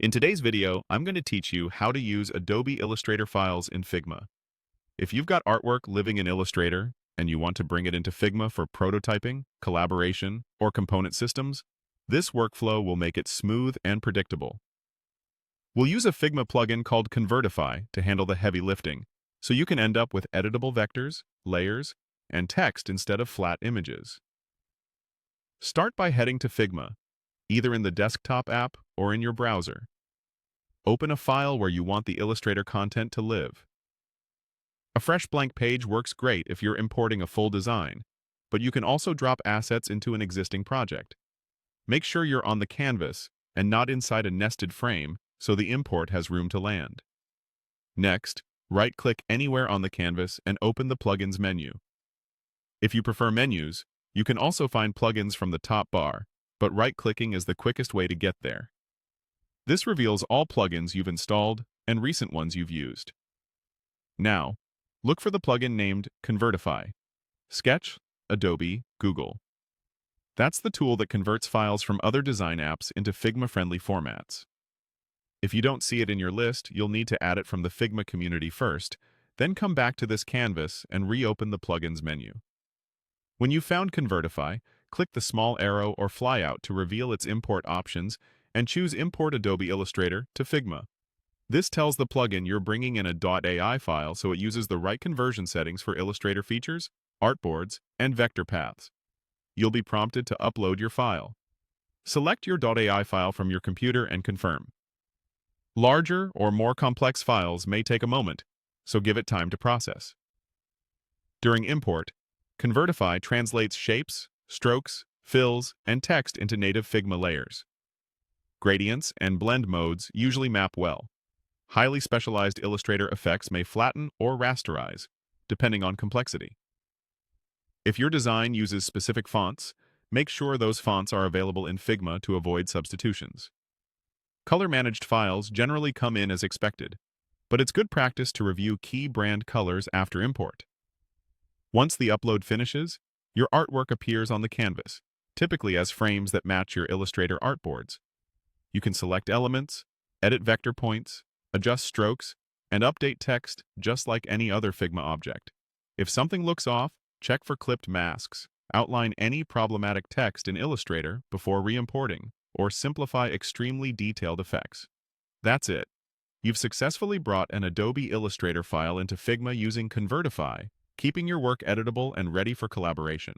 In today's video, I'm going to teach you how to use Adobe Illustrator files in Figma. If you've got artwork living in Illustrator and you want to bring it into Figma for prototyping, collaboration, or component systems, this workflow will make it smooth and predictable. We'll use a Figma plugin called Convertify to handle the heavy lifting, so you can end up with editable vectors, layers, and text instead of flat images. Start by heading to Figma, either in the desktop app or in your browser. Open a file where you want the Illustrator content to live. A fresh blank page works great if you're importing a full design, but you can also drop assets into an existing project. Make sure you're on the canvas and not inside a nested frame so the import has room to land. Next, right-click anywhere on the canvas and open the Plugins menu. If you prefer menus, you can also find plugins from the top bar, but right-clicking is the quickest way to get there. This reveals all plugins you've installed and recent ones you've used. Now, look for the plugin named Convertify. Sketch, Adobe, Google. That's the tool that converts files from other design apps into Figma-friendly formats. If you don't see it in your list, you'll need to add it from the Figma community first, then come back to this canvas and reopen the Plugins menu. When you've found Convertify, click the small arrow or flyout to reveal its import options and choose Import Adobe Illustrator to Figma. This tells the plugin you're bringing in a .ai file so it uses the right conversion settings for Illustrator features, artboards, and vector paths. You'll be prompted to upload your file. Select your .ai file from your computer and confirm. Larger or more complex files may take a moment, so give it time to process. During import, Convertify translates shapes, strokes, fills, and text into native Figma layers. Gradients and blend modes usually map well. Highly specialized Illustrator effects may flatten or rasterize, depending on complexity. If your design uses specific fonts, make sure those fonts are available in Figma to avoid substitutions. Color-managed files generally come in as expected, but it's good practice to review key brand colors after import. Once the upload finishes, your artwork appears on the canvas, typically as frames that match your Illustrator artboards. You can select elements, edit vector points, adjust strokes, and update text just like any other Figma object. If something looks off, check for clipped masks, outline any problematic text in Illustrator before re-importing, or simplify extremely detailed effects. That's it. You've successfully brought an Adobe Illustrator file into Figma using Convertify, keeping your work editable and ready for collaboration.